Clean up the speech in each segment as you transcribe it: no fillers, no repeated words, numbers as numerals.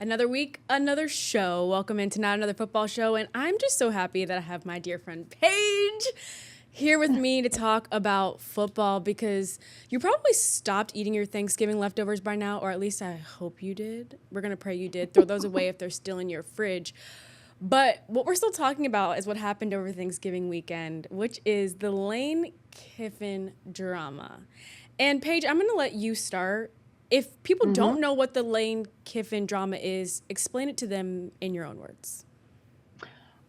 Another week, another show. Welcome into Not Another Football Show. And I'm just so happy that I have my dear friend Paige here with me to talk about football because you probably stopped eating your Thanksgiving leftovers by now, or at least I hope you did. We're going to pray you did. Throw those away if they're still in your fridge. But what we're still talking about is what happened over Thanksgiving weekend, which is the Lane Kiffin drama. And Paige, I'm going to let you start. If people don't know what the Lane Kiffin drama is, explain it to them in your own words.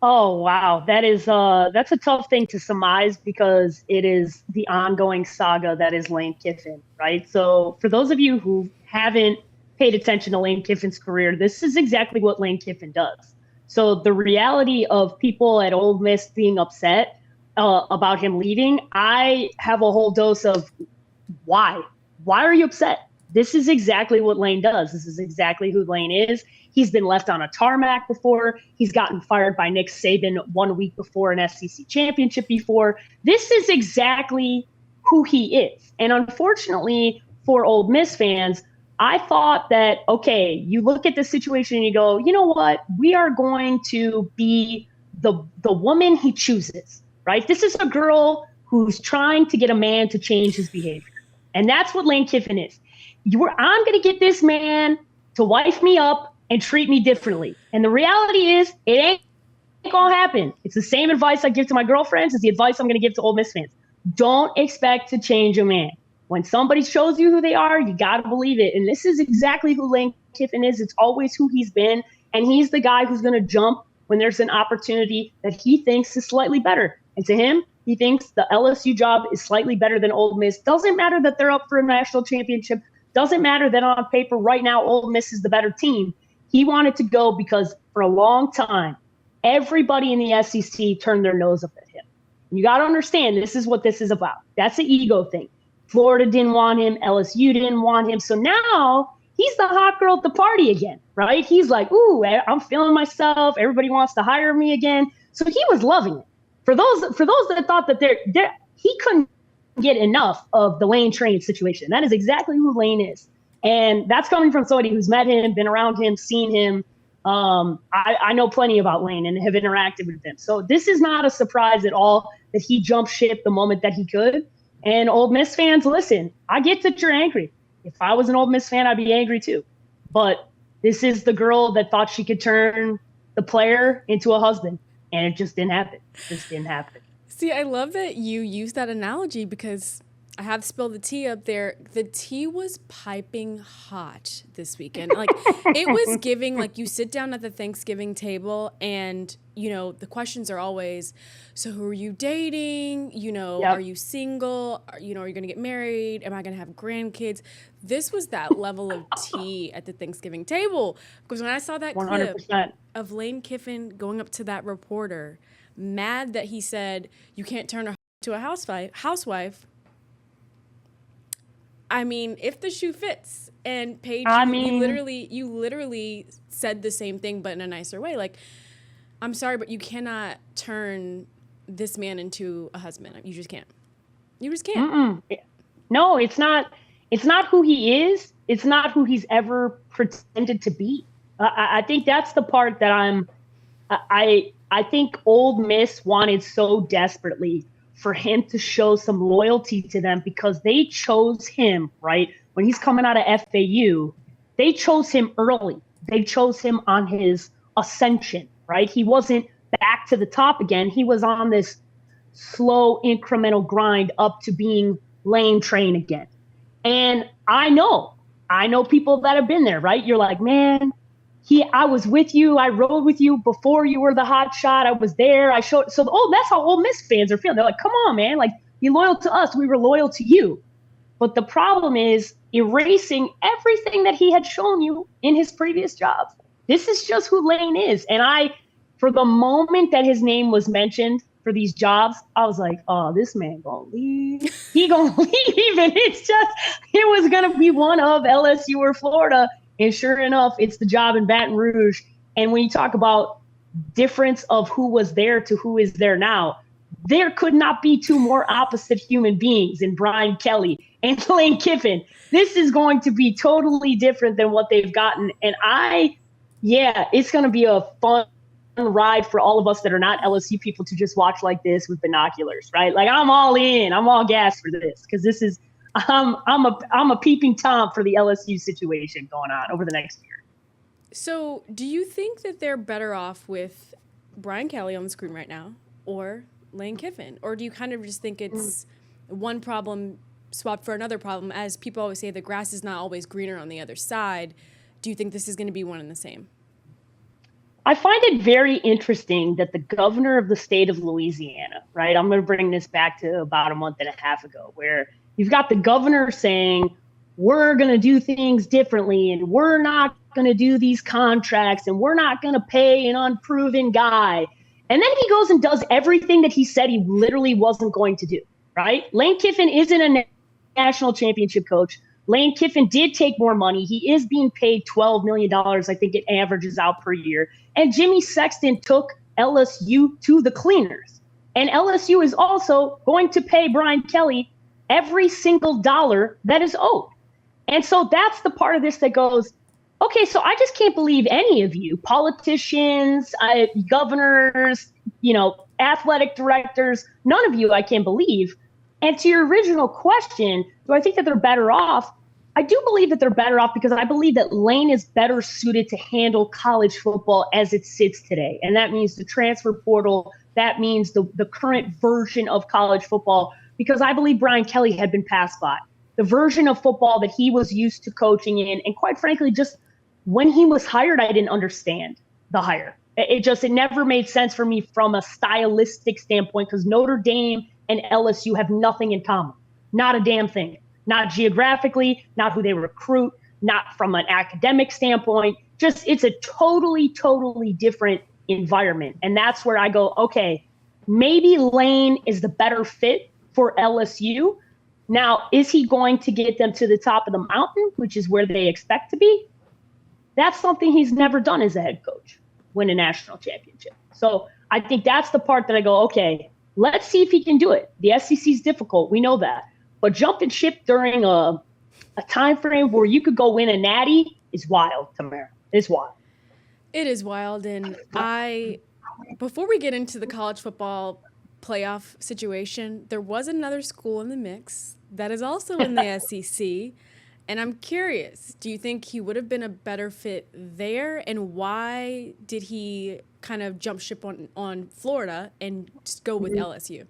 Oh, wow. That's a tough thing to surmise because it is the ongoing saga that is Lane Kiffin, right? So for those of you who haven't paid attention to Lane Kiffin's career, this is exactly what Lane Kiffin does. So the reality of people at Ole Miss being upset about him leaving, I have a whole dose of why? Why are you upset? This is exactly what Lane does. This is exactly who Lane is. He's been left on a tarmac before. He's gotten fired by Nick Saban 1 week before an SEC championship before. This is exactly who he is. And unfortunately for Ole Miss fans, I thought that, okay, you look at this situation and you go, you know what? We are going to be the woman he chooses, right? This is a girl who's trying to get a man to change his behavior. And that's what Lane Kiffin is. I'm going to get this man to wife me up and treat me differently. And the reality is it ain't going to happen. It's the same advice I give to my girlfriends. It's the advice I'm going to give to Ole Miss fans. Don't expect to change a man. When somebody shows you who they are, you got to believe it. And this is exactly who Lane Kiffin is. It's always who he's been. And he's the guy who's going to jump when there's an opportunity that he thinks is slightly better. And to him, he thinks the LSU job is slightly better than Ole Miss. Doesn't matter that they're up for a national championship. Doesn't matter that on paper right now Ole Miss is the better team. He wanted to go because for a long time, everybody in the SEC turned their nose up at him. You got to understand, this is what this is about. That's an ego thing. Florida didn't want him. LSU didn't want him. So now he's the hot girl at the party again, right? He's like, ooh, I'm feeling myself. Everybody wants to hire me again. So he was loving it. For those that thought that he couldn't get enough of the Lane Train situation. That is exactly who Lane is. And that's coming from somebody who's met him, been around him, seen him. I know plenty about Lane and have interacted with him. So this is not a surprise at all that he jumped ship the moment that he could. And Ole Miss fans, listen, I get that you're angry. If I was an Ole Miss fan, I'd be angry too. But this is the girl that thought she could turn the player into a husband. And it just didn't happen. Just didn't happen. See, I love that you use that analogy because I have spilled the tea up there. The tea was piping hot this weekend. Like it was giving, like you sit down at the Thanksgiving table and, you know, the questions are always, so who are you dating? You know, Are you single? Are you going to get married? Am I going to have grandkids? This was that level of tea at the Thanksgiving table. Because when I saw that 100%. clip of Lane Kiffin going up to that reporter, mad that he said you can't turn her to a housewife. I mean, if the shoe fits, and Paige, you literally said the same thing, but in a nicer way. Like, I'm sorry, but you cannot turn this man into a husband. You just can't. You just can't. No, it's not. It's not who he is. It's not who he's ever pretended to be. I think that's the part that I think Ole Miss wanted so desperately for him to show some loyalty to them because they chose him, right? When he's coming out of FAU, they chose him early. They chose him on his ascension, right? He wasn't back to the top again. He was on this slow incremental grind up to being Lane Train again. And I know people that have been there, right? You're like, man, I was with you. I rode with you before you were the hot shot. I was there. I showed. So, that's how Ole Miss fans are feeling. They're like, come on, man. Like, you're loyal to us. We were loyal to you. But the problem is erasing everything that he had shown you in his previous jobs. This is just who Lane is. And for the moment that his name was mentioned for these jobs, I was like, oh, this man gonna leave. He gonna leave. And it was going to be one of LSU or Florida. And sure enough, it's the job in Baton Rouge. And when you talk about difference of who was there to who is there now, there could not be two more opposite human beings in Brian Kelly and Lane Kiffin. This is going to be totally different than what they've gotten. And I Yeah, it's going to be a fun ride for all of us that are not LSU people to just watch like this with binoculars, right? Like I'm all in, I'm all gas for this because this is I'm a peeping Tom for the LSU situation going on over the next year. So, do you think that they're better off with Brian Kelly on the screen right now or Lane Kiffin? Or do you kind of just think it's one problem swapped for another problem? As people always say, the grass is not always greener on the other side. Do you think this is going to be one and the same? I find it very interesting that the governor of the state of Louisiana, right? I'm going to bring this back to about a month and a half ago, where you've got the governor saying, we're going to do things differently and we're not going to do these contracts and we're not going to pay an unproven guy. And then he goes and does everything that he said he literally wasn't going to do, right? Lane Kiffin isn't a national championship coach. Lane Kiffin did take more money. He is being paid $12 million. I think it averages out per year. And Jimmy Sexton took LSU to the cleaners. And LSU is also going to pay Brian Kelly every single dollar that is owed. And so that's the part of this that goes, okay, so I just can't believe any of you, politicians, governors, athletic directors, none of you I can believe. And to your original question, do I think that they're better off? I do believe that they're better off because I believe that Lane is better suited to handle college football as it sits today. And that means the transfer portal. That means the current version of college football, because I believe Brian Kelly had been passed by. The version of football that he was used to coaching in. And quite frankly, just when he was hired, I didn't understand the hire. It never made sense for me from a stylistic standpoint because Notre Dame and LSU have nothing in common. Not a damn thing. Not geographically, not who they recruit, not from an academic standpoint. Just it's a totally, totally different environment. And that's where I go, okay, maybe Lane is the better fit for LSU. Now, is he going to get them to the top of the mountain, which is where they expect to be? That's something he's never done as a head coach, win a national championship. So I think that's the part that I go, okay, let's see if he can do it. The SEC is difficult. We know that. But jumping ship during a time frame where you could go win a natty is wild, Tamara. It's wild. It is wild. And before we get into the college football playoff situation, there was another school in the mix that is also in the SEC. And I'm curious, do you think he would have been a better fit there? And why did he kind of jump ship on Florida and just go with LSU?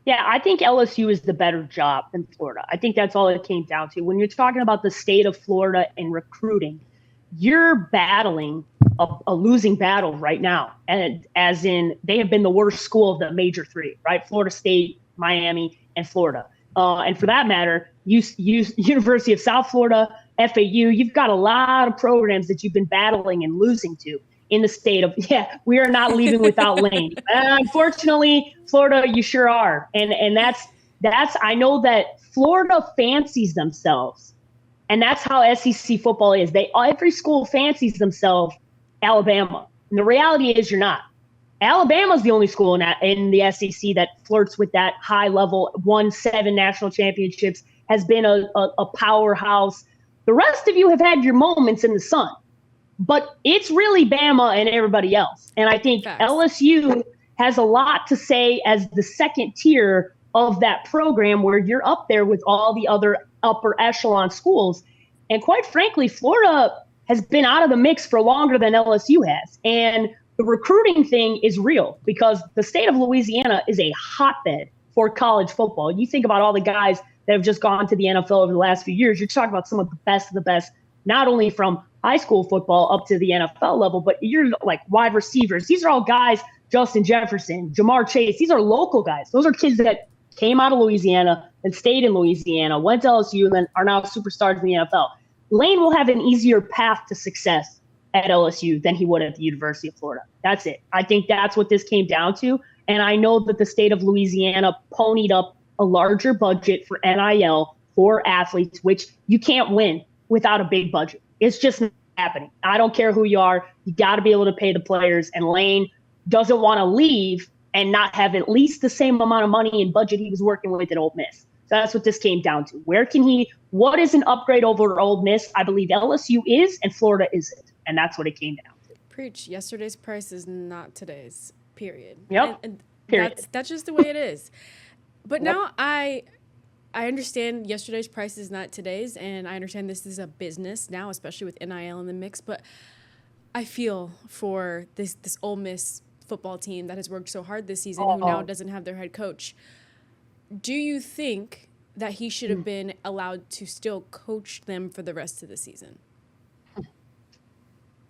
Yeah, I think LSU is the better job than Florida. I think that's all it came down to. When you're talking about the state of Florida and recruiting, you're battling a losing battle right now. And as in, they have been the worst school of the major three, right? Florida State, Miami, and Florida. And for that matter, University of South Florida, FAU, you've got a lot of programs that you've been battling and losing to in the state of, we are not leaving without Lane. Unfortunately, Florida, you sure are. And that's, I know that Florida fancies themselves. And that's how SEC football is. Every school fancies themselves Alabama. And the reality is you're not. Alabama's the only school in the SEC that flirts with that high level, won 7 national championships, has been a powerhouse. The rest of you have had your moments in the sun. But it's really Bama and everybody else. And I think LSU has a lot to say as the second tier of that program where you're up there with all the other upper echelon schools. And quite frankly, Florida has been out of the mix for longer than LSU has. And the recruiting thing is real because the state of Louisiana is a hotbed for college football. You think about all the guys that have just gone to the NFL over the last few years. You're talking about some of the best, not only from high school football up to the NFL level, but you're like wide receivers. These are all guys, Justin Jefferson, Jamar Chase. These are local guys. Those are kids that came out of Louisiana and stayed in Louisiana, went to LSU, and then are now superstars in the NFL. Lane will have an easier path to success at LSU than he would at the University of Florida. That's it. I think that's what this came down to. And I know that the state of Louisiana ponied up a larger budget for NIL for athletes, which you can't win without a big budget. It's just not happening. I don't care who you are. You got to be able to pay the players. And Lane doesn't want to leave and not have at least the same amount of money and budget he was working with at Ole Miss. So that's what this came down to. What is an upgrade over Ole Miss? I believe LSU is and Florida isn't. And that's what it came down to. Preach. Yesterday's price is not today's, period. Yep. And Period. that's just the way it is. But Yep. now I understand yesterday's price is not today's, and I understand this is a business now, especially with NIL in the mix. But I feel for this Ole Miss football team that has worked so hard this season, who now doesn't have their head coach. Do you think that he should have been allowed to still coach them for the rest of the season?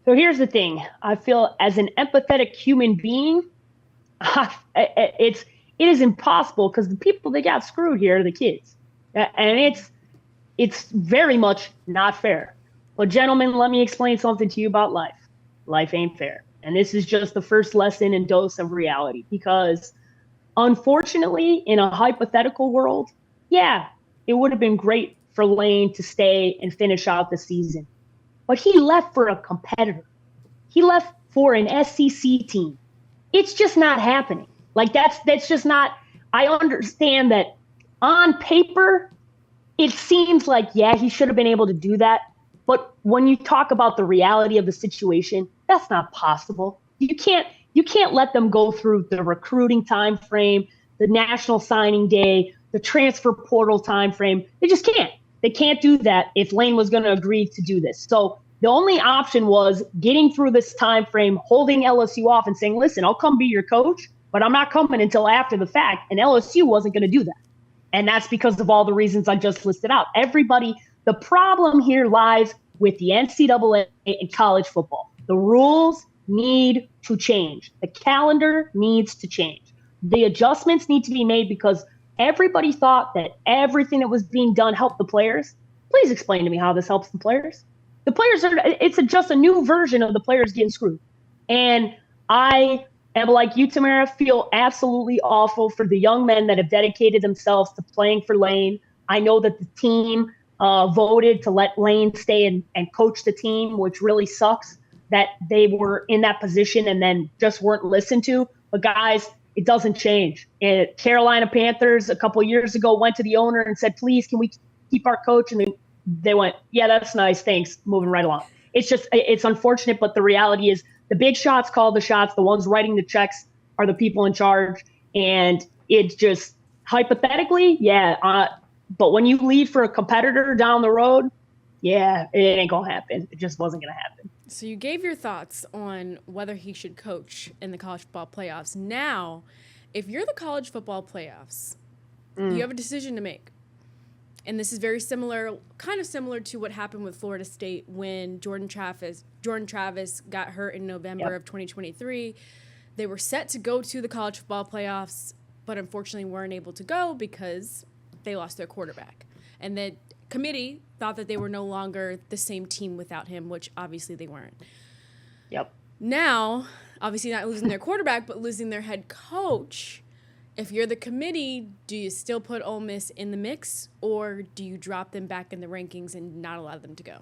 So here's the thing. I feel as an empathetic human being, it is impossible because the people that got screwed here are the kids. And it's very much not fair. But gentlemen, let me explain something to you about life. Life ain't fair. And this is just the first lesson and dose of reality, because unfortunately, in a hypothetical world, yeah, it would have been great for Lane to stay and finish out the season. But he left for a competitor. He left for an SEC team. It's just not happening. Like that's just not. I understand that on paper, it seems like, yeah, he should have been able to do that. But when you talk about the reality of the situation, that's not possible. You can't let them go through the recruiting time frame, the national signing day, the transfer portal time frame. They just can't. They can't do that if Lane was going to agree to do this. So the only option was getting through this time frame, holding LSU off and saying, listen, I'll come be your coach, but I'm not coming until after the fact. And LSU wasn't going to do that. And that's because of all the reasons I just listed out. The problem here lies with the NCAA and college football. The rules need to change. The calendar needs to change. The adjustments need to be made because everybody thought that everything that was being done helped the players. Please explain to me how this helps the players. The players it's just a new version of the players getting screwed. And I am like you, Tamara, feel absolutely awful for the young men that have dedicated themselves to playing for Lane. I know that the team voted to let Lane stay and coach the team, which really sucks that they were in that position and then just weren't listened to. But guys, it doesn't change. Carolina Panthers a couple of years ago went to the owner and said, please, can we keep our coach? And they went, yeah, that's nice. Thanks. Moving right along. It's unfortunate, but the reality is the big shots call the shots. The ones writing the checks are the people in charge. And it's just hypothetically, yeah. But when you leave for a competitor down the road, yeah, it ain't going to happen. It just wasn't going to happen. So you gave your thoughts on whether he should coach in the college football playoffs. Now, if you're the college football playoffs, you have a decision to make. And this is kind of similar to what happened with Florida State when Jordan Travis got hurt in November of 2023. They were set to go to the college football playoffs, but unfortunately weren't able to go because they lost their quarterback. And the committee thought that they were no longer the same team without him, which obviously they weren't. Yep. Now, obviously not losing their quarterback, but losing their head coach. If you're the committee, do you still put Ole Miss in the mix, or do you drop them back in the rankings and not allow them to go?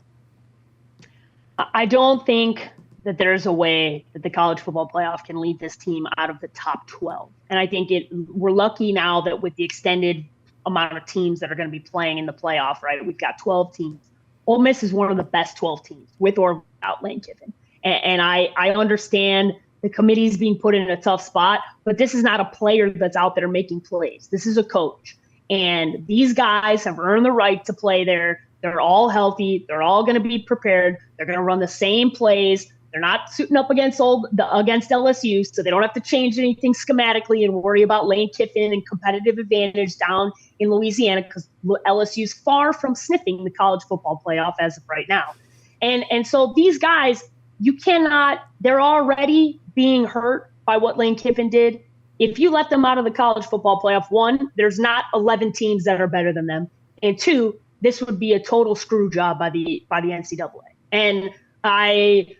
I don't think that there's a way that the college football playoff can leave this team out of the top 12. And I think we're lucky now that with the extended amount of teams that are going to be playing in the playoff, right? We've got 12 teams. Ole Miss is one of the best 12 teams, with or without Lane Kiffin. And I understand the committee's being put in a tough spot, but this is not a player that's out there making plays. This is a coach. And these guys have earned the right to play there. They're all healthy. They're all going to be prepared. They're going to run the same plays. They're not suiting up against LSU, so they don't have to change anything schematically and worry about Lane Kiffin and competitive advantage down in Louisiana, because LSU's far from sniffing the college football playoff as of right now. And so these guys, they're already being hurt by what Lane Kiffin did. If you let them out of the college football playoff, one, there's not 11 teams that are better than them. And two, this would be a total screw job by the NCAA. And I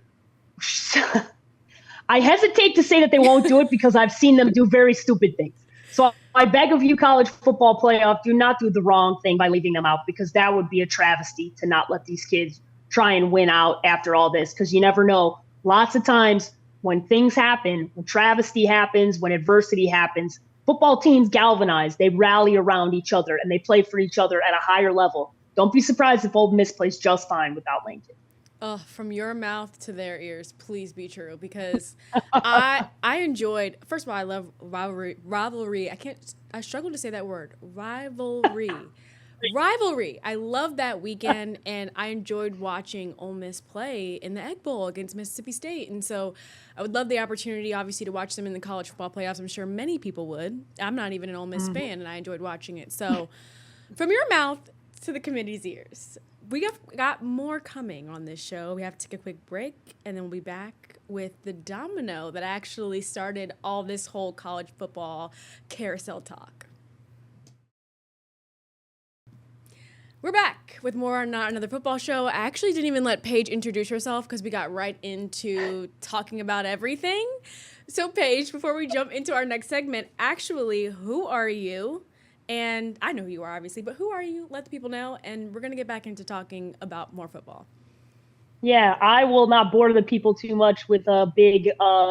hesitate to say that they won't do it because I've seen them do very stupid things. So I beg of you, college football playoff, do not do the wrong thing by leaving them out, because that would be a travesty to not let these kids try and win out after all this, because you never know. Lots of times when things happen, when travesty happens, when adversity happens, football teams galvanize. They rally around each other and they play for each other at a higher level. Don't be surprised if Ole Miss plays just fine without Lane Kiffin. Oh, from your mouth to their ears, please be true. Because I enjoyed. First of all, I love rivalry. I struggle to say that word. Rivalry. I love that weekend, and I enjoyed watching Ole Miss play in the Egg Bowl against Mississippi State. And so, I would love the opportunity, obviously, to watch them in the college football playoffs. I'm sure many people would. I'm not even an Ole Miss fan, and I enjoyed watching it. So, from your mouth to the committee's ears. We have got more coming on this show. We have to take a quick break, and then we'll be back with the domino that actually started all this whole college football carousel talk. We're back with more on Not Another Football Show. I actually didn't even let Paige introduce herself because we got right into talking about everything. So, Paige, before we jump into our next segment, actually, who are you? And I know who you are, obviously, but who are you? Let the people know, and we're going to get back into talking about more football. Yeah, I will not bore the people too much with a big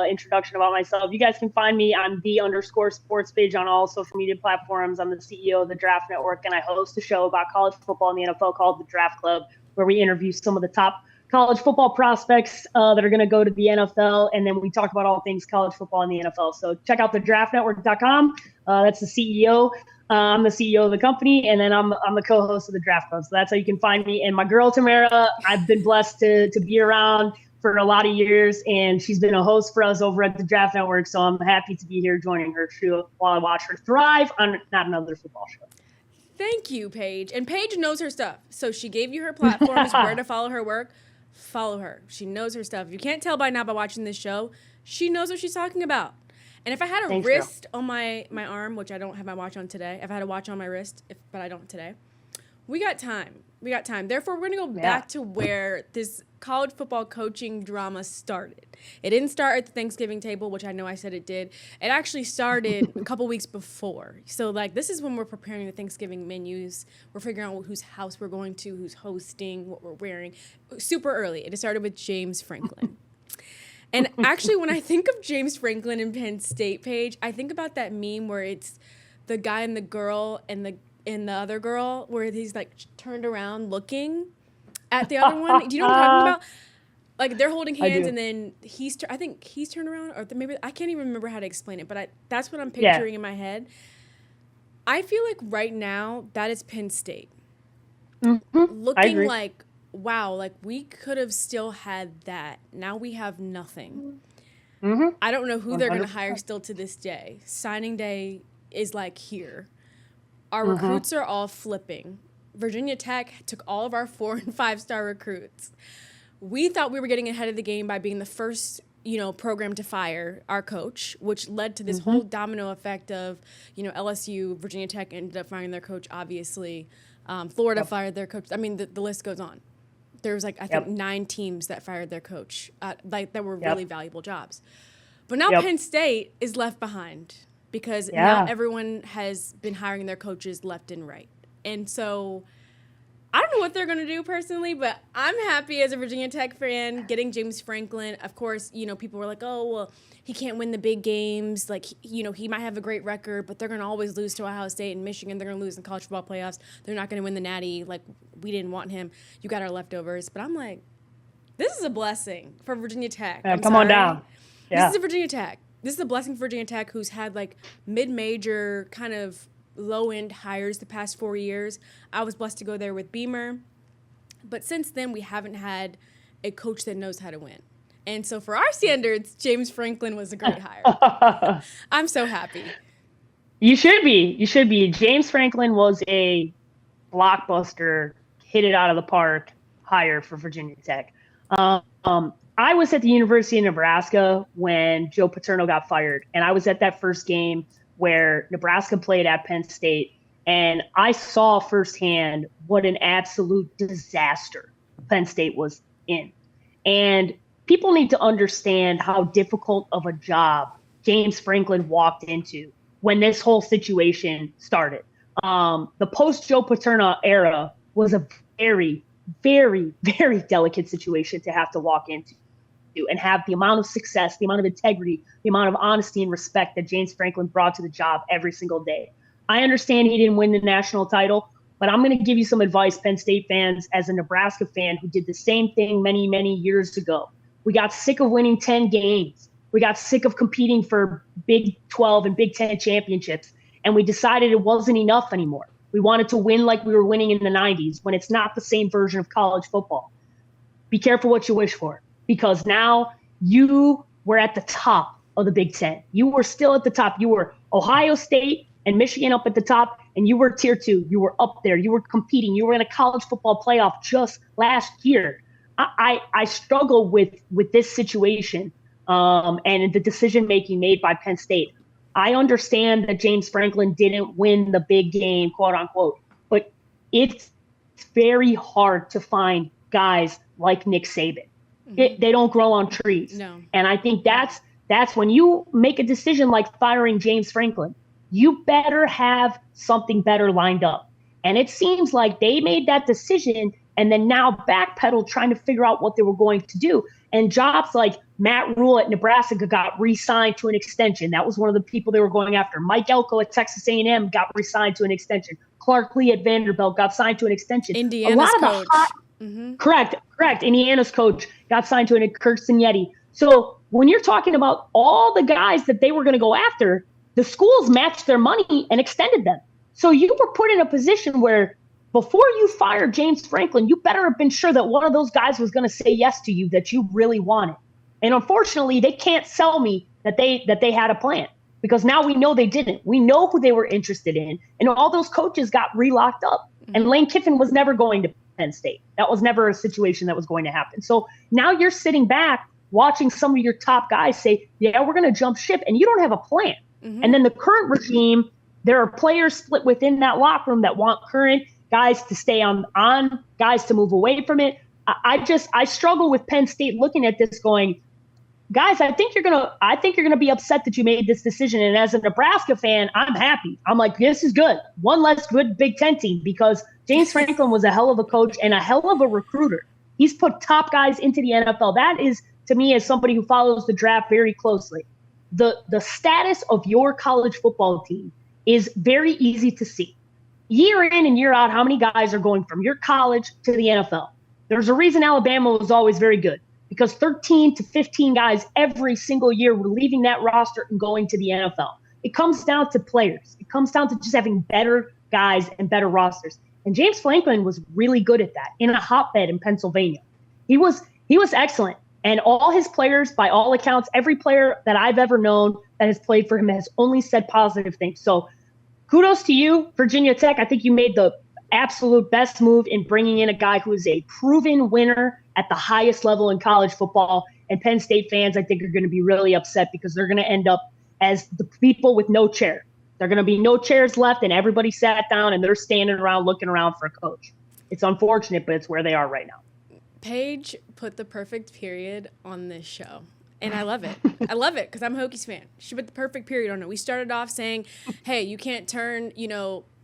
introduction about myself. You guys can find me on _sports page on all social media platforms. I'm the CEO of the Draft Network, and I host a show about college football in the NFL called The Draft Club, where we interview some of the top college football prospects that are going to go to the NFL, and then we talk about all things college football in the NFL. So check out thedraftnetwork.com. That's the CEO. I'm the CEO of the company, and then I'm the co-host of the Draft Club. So that's how you can find me. And my girl, Tamara, I've been blessed to be around for a lot of years, and she's been a host for us over at the Draft Network. So I'm happy to be here joining her show while I watch her thrive on Not Another Football Show. Thank you, Paige. And Paige knows her stuff. So she gave you her platforms, where to follow her work. Follow her. She knows her stuff. If you can't tell by now by watching this show, she knows what she's talking about. And if I had a wrist on my arm, which I don't have my watch on today, if I had a watch on my wrist, but I don't today, we got time. Therefore, we're going to go back to where this college football coaching drama started. It didn't start at the Thanksgiving table, which I know I said it did. It actually started a couple weeks before. So, this is when we're preparing the Thanksgiving menus. We're figuring out whose house we're going to, who's hosting, what we're wearing. Super early. It started with James Franklin. And actually, when I think of James Franklin and Penn State, Paige, I think about that meme where it's the guy and the girl and the other girl, where he's turned around looking at the other one. Do you know what I'm talking about? They're holding hands, and then I think he's turned around, or maybe I can't even remember how to explain it, but that's what I'm picturing in my head. I feel like right now that is Penn State, looking like, wow, we could have still had that. Now we have nothing. I don't know who they're going to hire still to this day. Signing day is here. Our recruits are all flipping. Virginia Tech took all of our 4- and 5-star recruits. We thought we were getting ahead of the game by being the first, program to fire our coach, which led to this whole domino effect of, LSU, Virginia Tech ended up firing their coach, obviously. Florida fired their coach. I mean, the list goes on. There was I think 9 teams that fired their coach, that were really valuable jobs. But now Penn State is left behind because now everyone has been hiring their coaches left and right. And so I don't know what they're going to do personally, but I'm happy as a Virginia Tech fan getting James Franklin. Of course, people were like, oh, well, he can't win the big games. He might have a great record, but they're going to always lose to Ohio State and Michigan. They're going to lose in college football playoffs. They're not going to win the Natty. We didn't want him. You got our leftovers. But I'm like, this is a blessing for Virginia Tech. Come on down. Yeah. This is a Virginia Tech. This is a blessing for Virginia Tech, who's had mid-major kind of low-end hires the past 4 years. I was blessed to go there with Beamer. But since then, we haven't had a coach that knows how to win. And so for our standards, James Franklin was a great hire. I'm so happy. You should be. James Franklin was a blockbuster, hit it out of the park hire for Virginia Tech. I was at the University of Nebraska when Joe Paterno got fired, and I was at that first game where Nebraska played at Penn State, and I saw firsthand what an absolute disaster Penn State was in. And people need to understand how difficult of a job James Franklin walked into when this whole situation started. The post-Joe Paterno era was a very, very, very delicate situation to have to walk into and have the amount of success, the amount of integrity, the amount of honesty and respect that James Franklin brought to the job every single day. I understand he didn't win the national title, but I'm going to give you some advice, Penn State fans, as a Nebraska fan who did the same thing many, many years ago. We got sick of winning 10 games. We got sick of competing for Big 12 and Big 10 championships, and we decided it wasn't enough anymore. We wanted to win like we were winning in the 90s when it's not the same version of college football. Be careful what you wish for, because now you were at the top of the Big Ten. You were still at the top. You were Ohio State and Michigan up at the top, and you were tier 2. You were up there. You were competing. You were in a college football playoff just last year. I struggle with this situation and the decision-making made by Penn State. I understand that James Franklin didn't win the big game, quote unquote, but it's very hard to find guys like Nick Saban. Mm-hmm. They don't grow on trees. No. And I think that's when you make a decision like firing James Franklin, you better have something better lined up. And it seems like they made that decision and then now backpedal trying to figure out what they were going to do. And jobs like Matt Rule at Nebraska got re-signed to an extension. That was one of the people they were going after. Mike Elko at Texas A&M got re-signed to an extension. Clark Lee at Vanderbilt got signed to an extension. Indiana's coach. Correct. Indiana's coach got signed to an Kirsten Yeti. So when you're talking about all the guys that they were going to go after, the schools matched their money and extended them. So you were put in a position where before you fired James Franklin, you better have been sure that one of those guys was going to say yes to you that you really wanted. And unfortunately, they can't sell me that they had a plan, because now we know they didn't. We know who they were interested in, and all those coaches got re-locked up. Mm-hmm. And Lane Kiffin was never going to Penn State. That was never a situation that was going to happen. So now you're sitting back watching some of your top guys say, yeah, we're going to jump ship, and you don't have a plan. Mm-hmm. And then the current regime, there are players split within that locker room that want current guys to stay on, guys to move away from it. I struggle with Penn State looking at this going, guys, I think you're gonna be upset that you made this decision. And as a Nebraska fan, I'm happy. I'm like, this is good. One less good Big Ten team, because James Franklin was a hell of a coach and a hell of a recruiter. He's put top guys into the NFL. That is, to me, as somebody who follows the draft very closely, the status of your college football team is very easy to see. Year in and year out, how many guys are going from your college to the NFL? There's a reason Alabama was always very good, because 13 to 15 guys every single year were leaving that roster and going to the NFL. It comes down to players. It comes down to just having better guys and better rosters. And James Franklin was really good at that in a hotbed in Pennsylvania. He was excellent. And all his players, by all accounts, every player that I've ever known that has played for him has only said positive things. So kudos to you, Virginia Tech. I think you made the absolute best move in bringing in a guy who is a proven winner at the highest level in college football. And Penn State fans, I think, are going to be really upset, because they're going to end up as the people with no chair. There are going to be no chairs left, and everybody sat down and they're standing around looking around for a coach. It's unfortunate, but it's where they are right now. Paige put the perfect period on this show. And I love it. I love it, because I'm a Hokies fan. She put the perfect period on it. We started off saying, hey, you can't turn,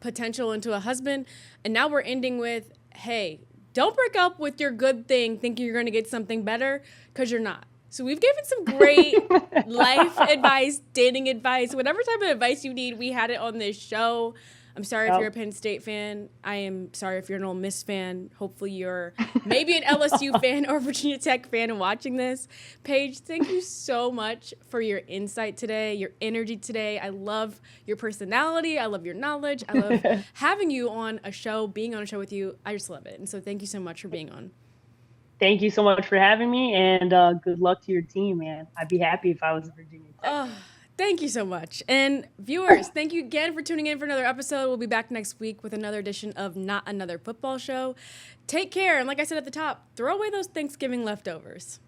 potential into a husband. And now we're ending with, hey, don't break up with your good thing thinking you're going to get something better, because you're not. So we've given some great life advice, dating advice, whatever type of advice you need. We had it on this show. I'm sorry if you're a Penn State fan. I am sorry if you're an Ole Miss fan. Hopefully you're maybe an LSU fan or Virginia Tech fan and watching this. Paige, thank you so much for your insight today, your energy today. I love your personality. I love your knowledge. I love having you on a show, being on a show with you. I just love it. And so thank you so much for being on. Thank you so much for having me, and good luck to your team, man. I'd be happy if I was a Virginia Tech. Thank you so much. And viewers, thank you again for tuning in for another episode. We'll be back next week with another edition of Not Another Football Show. Take care. And like I said at the top, throw away those Thanksgiving leftovers.